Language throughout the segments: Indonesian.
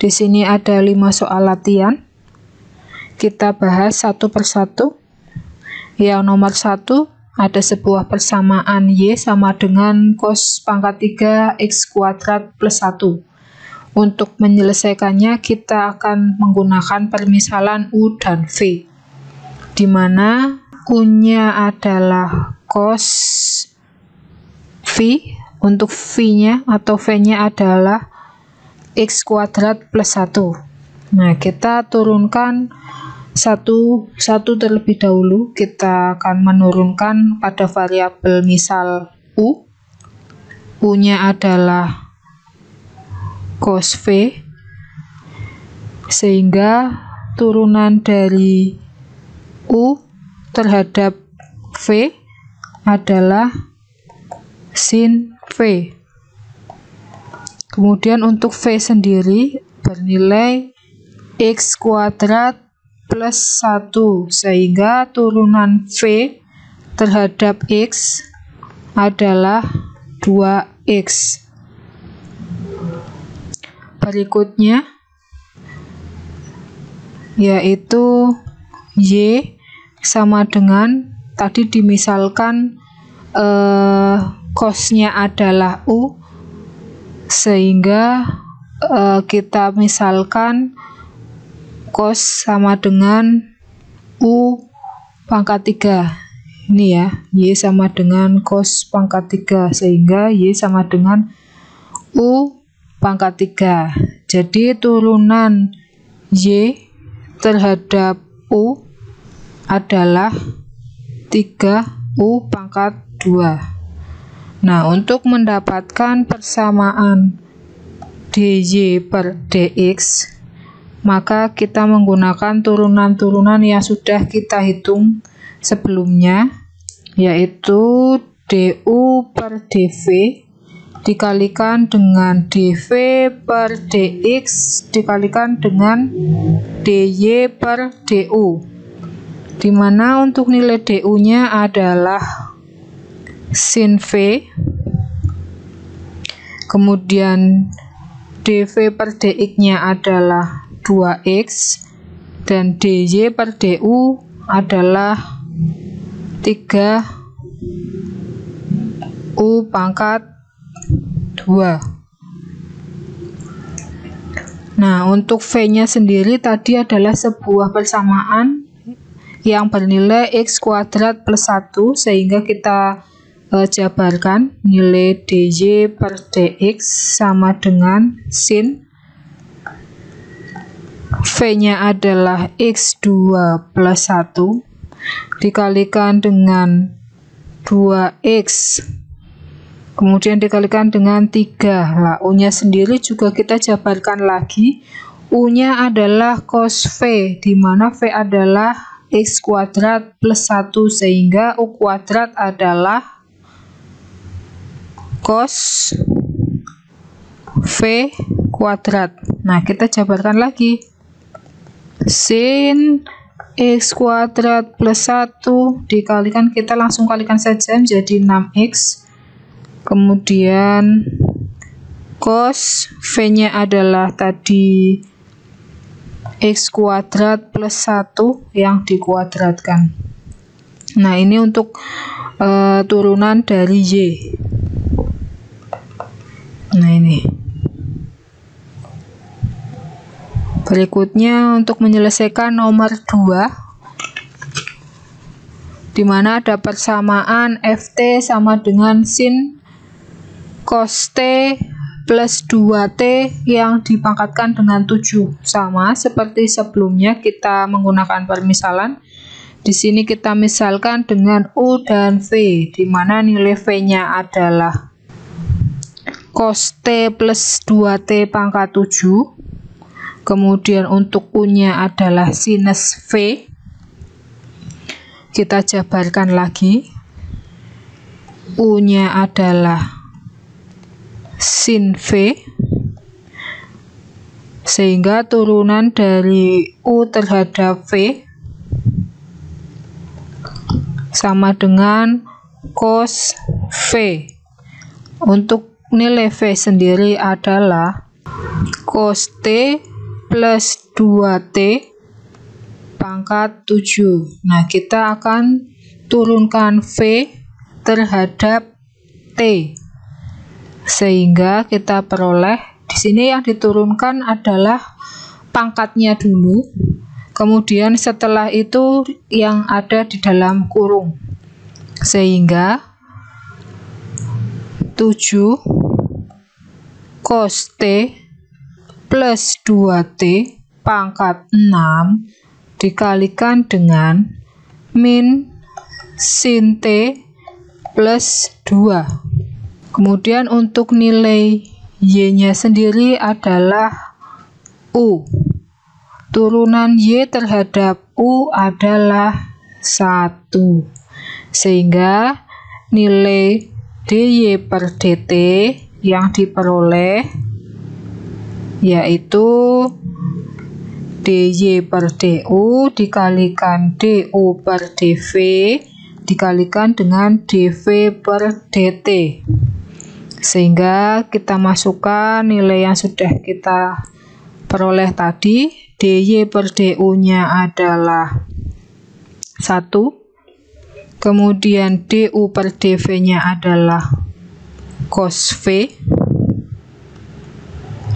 Di sini ada 5 soal latihan. Kita bahas satu persatu. Yang nomor 1, ada sebuah persamaan Y sama dengan cos pangkat 3 X kuadrat plus 1. Untuk menyelesaikannya, kita akan menggunakan permisalan U dan V, di mana U-nya adalah cos V, untuk V-nya atau V-nya adalah X kuadrat plus 1. Nah, kita turunkan satu terlebih dahulu. Kita akan menurunkan pada variabel misal U. U-nya adalah cos V, sehingga turunan dari U terhadap V adalah sin V. Kemudian untuk V sendiri bernilai X kuadrat plus 1, sehingga turunan V terhadap X adalah 2X. Berikutnya yaitu Y sama dengan tadi dimisalkan cosnya adalah U, sehingga kita misalkan cos sama dengan U pangkat 3. Ini ya, Y sama dengan cos pangkat 3, sehingga Y sama dengan U pangkat 3. Jadi turunan Y terhadap U adalah 3U pangkat 2. Nah, untuk mendapatkan persamaan dy per dx, maka kita menggunakan turunan-turunan yang sudah kita hitung sebelumnya, yaitu du per dv dikalikan dengan dv per dx dikalikan dengan dy per du, dimana untuk nilai du-nya adalah sin V, kemudian dv per dx-nya adalah 2x, dan dy per du adalah 3u pangkat 2. Nah, untuk V-nya sendiri tadi adalah sebuah persamaan yang bernilai X kuadrat plus 1, sehingga kita jabarkan nilai dy per dx sama dengan sin V-nya adalah X2 plus 1 dikalikan dengan 2x, kemudian dikalikan dengan 3. Lah, U-nya sendiri juga kita jabarkan lagi. U-nya adalah cos V, di mana V adalah X kuadrat plus 1, sehingga U kuadrat adalah cos V kuadrat. Nah, kita jabarkan lagi. Sin X kuadrat plus 1 dikalikan, kita langsung kalikan saja menjadi 6x. Kemudian cos V-nya adalah tadi X kuadrat plus 1 yang dikuadratkan. Nah, ini untuk turunan dari Y. Nah, ini. Berikutnya untuk menyelesaikan nomor 2, di mana ada persamaan Ft sama dengan sin cos T plus 2T yang dipangkatkan dengan 7. Sama seperti sebelumnya, kita menggunakan permisalan. Di sini kita misalkan dengan U dan V, di mana nilai V-nya adalah cos T plus 2T pangkat 7. Kemudian untuk U-nya adalah sinus V. Kita jabarkan lagi. U-nya adalah sin V, sehingga turunan dari U terhadap V sama dengan cos V. Untuk nilai V sendiri adalah cos T plus 2T pangkat 7. Nah, kita akan turunkan V terhadap T. Sehingga kita peroleh di sini yang diturunkan adalah pangkatnya dulu. Kemudian setelah itu yang ada di dalam kurung. Sehingga 7 cos T plus 2T pangkat 6 dikalikan dengan min sin T plus 2. Kemudian untuk nilai Y-nya sendiri adalah U. Turunan Y terhadap U adalah 1. Sehingga nilai dy per dt yang diperoleh yaitu dy per du dikalikan du per dv dikalikan dengan dv per dt. Sehingga kita masukkan nilai yang sudah kita peroleh tadi. dy per du nya adalah 1, kemudian du per dv nya adalah cos V,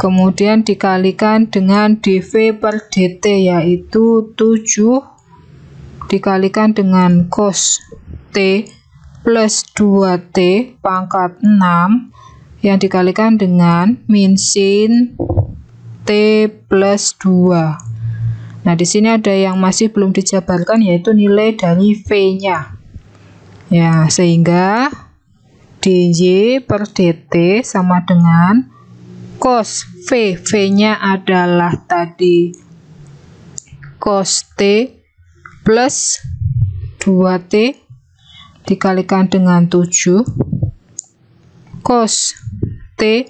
kemudian dikalikan dengan dv per dt yaitu 7 dikalikan dengan cos T plus 2T pangkat 6 yang dikalikan dengan min sin T plus 2. Nah, di sini ada yang masih belum dijabarkan yaitu nilai dari V-nya. Ya, sehingga dy per dt sama dengan cos V. V-nya adalah tadi cos T plus 2T dikalikan dengan 7 cos T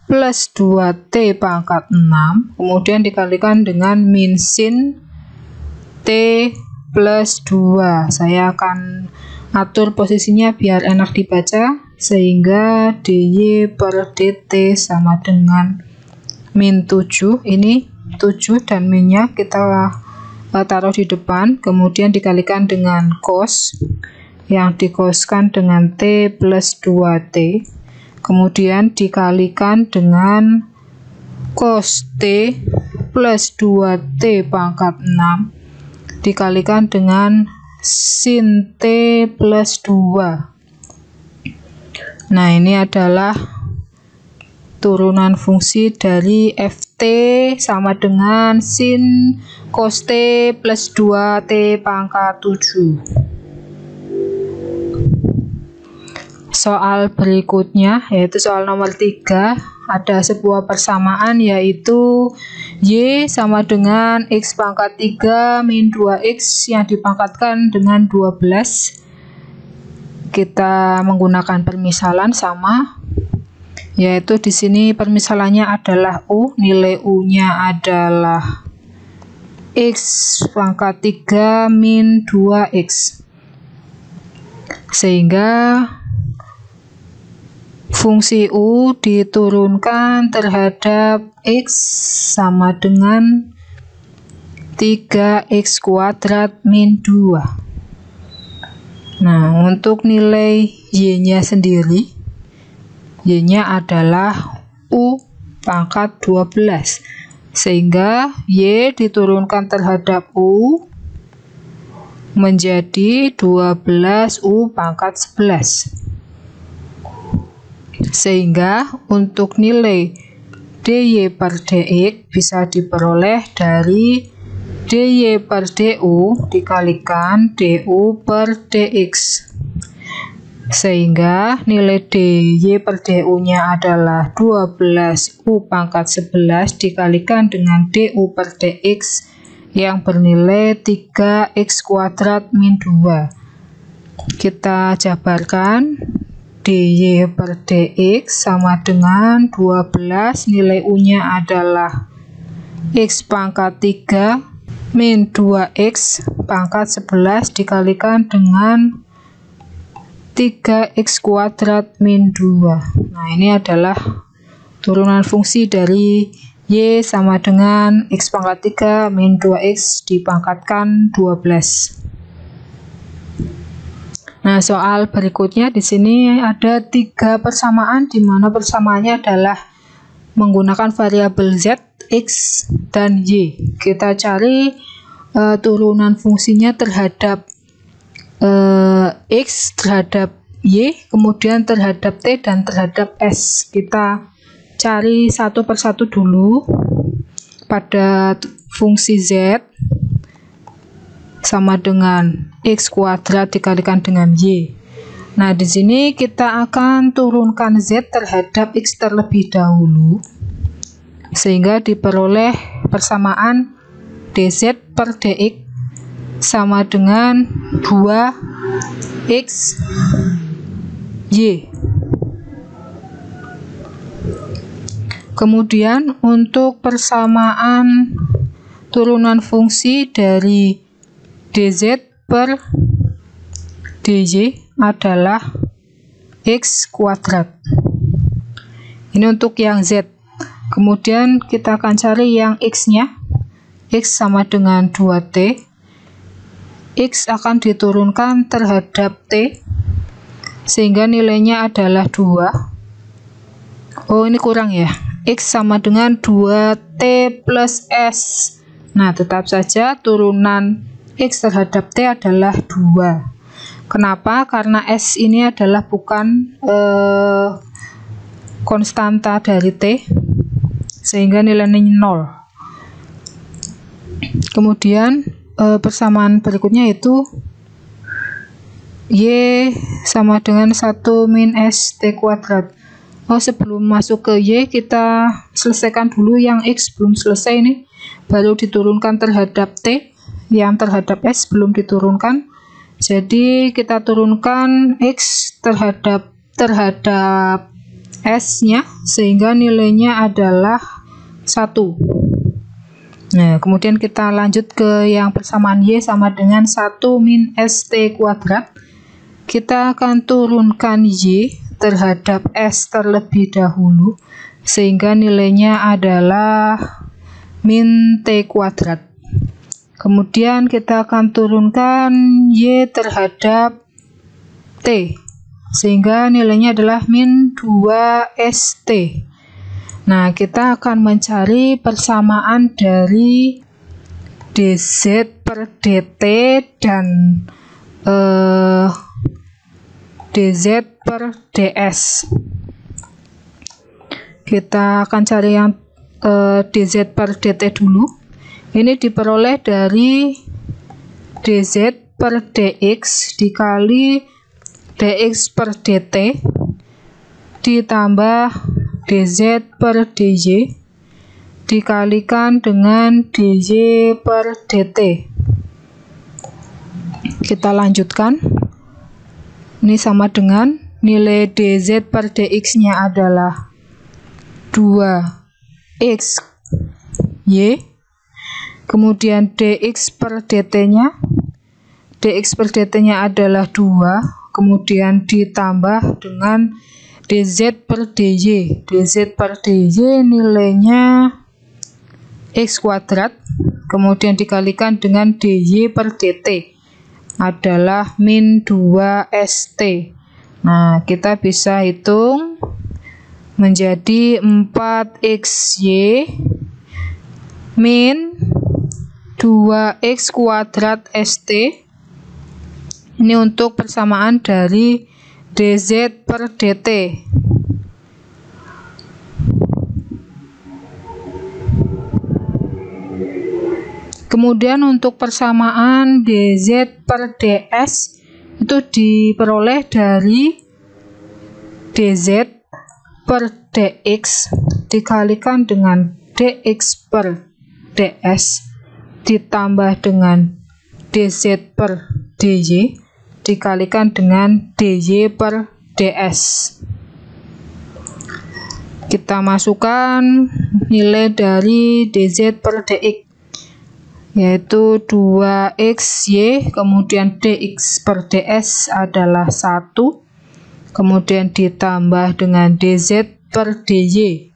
plus 2T pangkat 6 kemudian dikalikan dengan min sin T plus 2. Saya akan atur posisinya biar enak dibaca, sehingga dy per dt sama dengan min 7. Ini 7 dan minnya kita taruh di depan, kemudian dikalikan dengan cos yang dikoskan dengan T plus 2T, kemudian dikalikan dengan cos T plus 2T pangkat 6 dikalikan dengan sin T plus 2. Nah, ini adalah turunan fungsi dari ft sama dengan sin cos T plus 2T pangkat 7. Soal berikutnya yaitu soal nomor 3, ada sebuah persamaan yaitu Y sama dengan X pangkat 3 min 2X yang dipangkatkan dengan 12. Kita menggunakan permisalan sama, yaitu di sini permisalannya adalah U, nilai U-nya adalah X pangkat 3 min 2X. Sehingga fungsi U diturunkan terhadap X sama dengan 3X kuadrat min 2. Nah, untuk nilai Y-nya sendiri, Y-nya adalah U pangkat 12. Sehingga Y diturunkan terhadap U menjadi 12U pangkat 11. Sehingga untuk nilai dy per dx bisa diperoleh dari dy per du dikalikan du per dx. Sehingga nilai dy per du nya adalah 12u pangkat 11 dikalikan dengan du per dx yang bernilai 3x kuadrat min 2. Kita jabarkan. dy per dx sama dengan 12, nilai U-nya adalah X pangkat 3 min 2X pangkat 11 dikalikan dengan 3X kuadrat min 2. Nah, ini adalah turunan fungsi dari Y sama dengan X pangkat 3 min 2X dipangkatkan 12. Nah, soal berikutnya di sini ada 3 persamaan di mana persamaannya adalah menggunakan variabel Z, X, dan Y. Kita cari turunan fungsinya terhadap X, terhadap Y, kemudian terhadap T, dan terhadap S. Kita cari satu persatu dulu. Pada fungsi Z sama dengan X kuadrat dikalikan dengan Y. Nah, di sini kita akan turunkan Z terhadap X terlebih dahulu, sehingga diperoleh persamaan dz per dx sama dengan 2x y. Kemudian untuk persamaan turunan fungsi dari dz per dy adalah x kuadrat. Ini untuk yang z. Kemudian kita akan cari yang x-nya. X sama dengan 2t. X akan diturunkan terhadap t, sehingga nilainya adalah 2. Oh, ini kurang ya. X sama dengan 2t plus s. Nah, tetap saja turunan X terhadap t adalah 2. Kenapa? Karena s ini adalah bukan konstanta dari t, sehingga nilainya 0. Kemudian persamaan berikutnya itu Y sama dengan 1 min st kuadrat. Oh, sebelum masuk ke Y kita selesaikan dulu yang X belum selesai nih, baru diturunkan terhadap T, yang terhadap S belum diturunkan. Jadi kita turunkan X terhadap S nya, sehingga nilainya adalah 1. Nah, kemudian kita lanjut ke yang persamaan Y sama dengan 1 min st kuadrat. Kita akan turunkan Y terhadap S terlebih dahulu, sehingga nilainya adalah min T kuadrat. Kemudian kita akan turunkan Y terhadap T, sehingga nilainya adalah min 2ST. Nah, kita akan mencari persamaan dari dz per dt dan dz per ds. Kita akan cari yang dz per dt dulu. Ini diperoleh dari dz per dx dikali dx per dt ditambah dz per dy dikalikan dengan dy per dt. Kita lanjutkan. Ini sama dengan nilai dz per dx nya adalah 2x y, kemudian dx per dt nya adalah 2, kemudian ditambah dengan dz per dy. Dz per dy nilainya x kuadrat, kemudian dikalikan dengan dy per dt adalah min 2st. Nah, kita bisa hitung menjadi 4xy min 2x kuadrat st. Ini untuk persamaan dari dz per dt. Kemudian untuk persamaan dz per ds itu diperoleh dari dz per dx dikalikan dengan dx per ds ditambah dengan dz per dy dikalikan dengan dy per ds. Kita masukkan nilai dari dz per dx, yaitu 2xy, kemudian dx per ds adalah 1, kemudian ditambah dengan dz per dy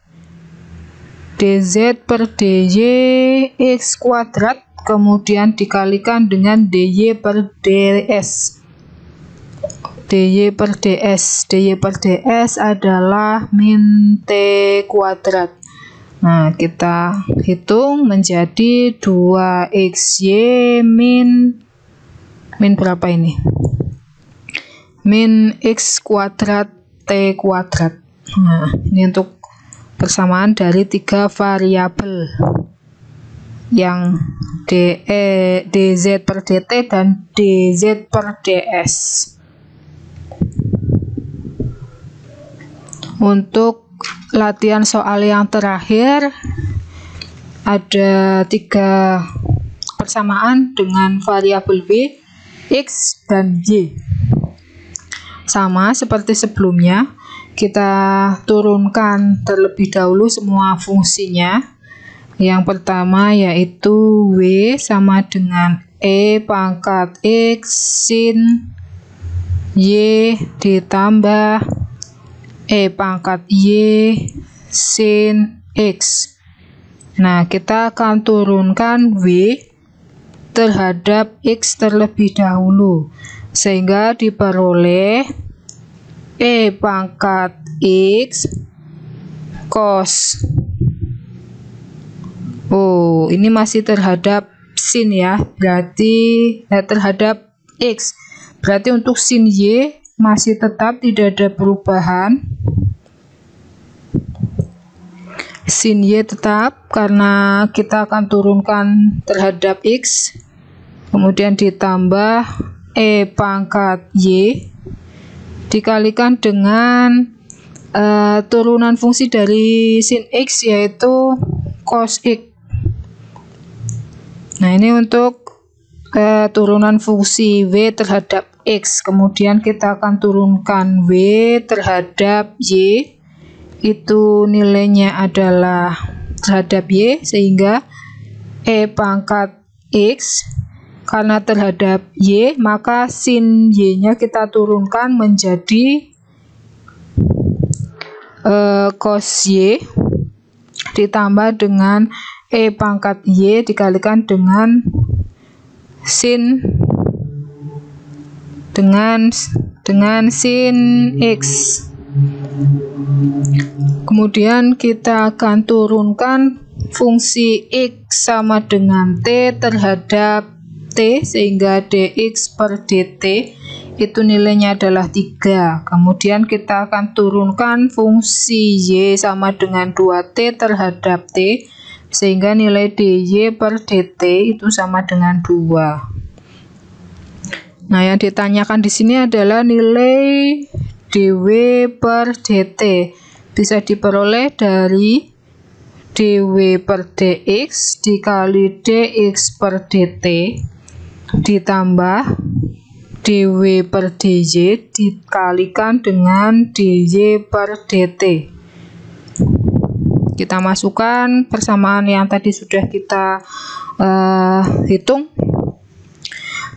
dz per dy x kuadrat, kemudian dikalikan dengan dy per ds. dy per ds adalah min t kuadrat. Nah, kita hitung menjadi 2xy min berapa ini? Min x kuadrat t kuadrat. Nah, ini untuk persamaan dari 3 variabel yang dz per dt dan dz per ds. Untuk latihan soal yang terakhir, ada 3 persamaan dengan variabel b, x, dan y. Sama seperti sebelumnya, kita turunkan terlebih dahulu semua fungsinya. Yang pertama yaitu w sama dengan e pangkat x sin y ditambah e pangkat y sin x. Nah, kita akan turunkan w terhadap x terlebih dahulu, sehingga diperoleh e pangkat x cos. Oh, ini masih terhadap sin ya, berarti terhadap x. Berarti untuk sin y masih tetap tidak ada perubahan. Sin y tetap karena kita akan turunkan terhadap x, kemudian ditambah e pangkat y dikalikan dengan turunan fungsi dari sin x yaitu cos x. Nah, ini untuk turunan fungsi w terhadap x, kemudian kita akan turunkan w terhadap y, itu nilainya adalah terhadap y, sehingga e pangkat x karena terhadap y, maka sin y nya kita turunkan menjadi cos y ditambah dengan e pangkat y dikalikan dengan sin sin x. Kemudian kita akan turunkan fungsi x sama dengan t terhadap t, sehingga dx per dt itu nilainya adalah 3. Kemudian kita akan turunkan fungsi y sama dengan 2t terhadap t, sehingga nilai dy per dt itu sama dengan 2. Nah, yang ditanyakan di sini adalah nilai dw per dt. Bisa diperoleh dari dw per dx dikali dx per dt ditambah dw per dy dikalikan dengan dy per dt. Kita masukkan persamaan yang tadi sudah kita hitung.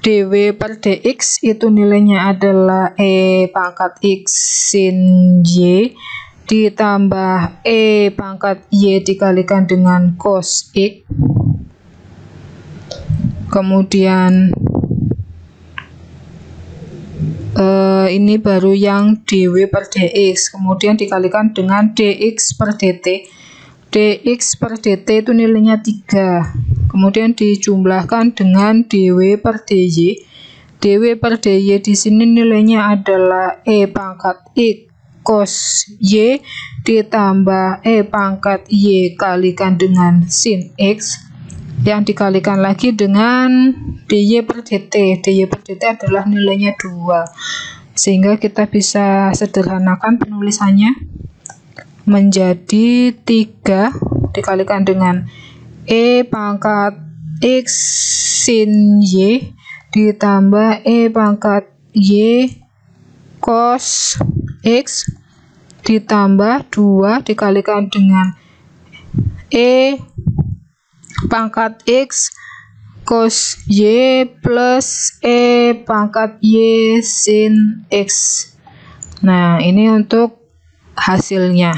dw per dx itu nilainya adalah e pangkat x sin y ditambah e pangkat y dikalikan dengan cos x. Kemudian ini baru yang dw per dx, kemudian dikalikan dengan dx per dt. dx per dt itu nilainya 3, kemudian dijumlahkan dengan dw per dy. dw per dy di sini nilainya adalah e pangkat x cos y ditambah e pangkat y kalikan dengan sin x yang dikalikan lagi dengan dy per dt. dy per dt adalah nilainya 2, sehingga kita bisa sederhanakan penulisannya menjadi 3 dikalikan dengan e pangkat x sin y ditambah e pangkat y cos x ditambah 2 dikalikan dengan e pangkat x cos y plus e pangkat y sin x. Nah, ini untuk hasilnya.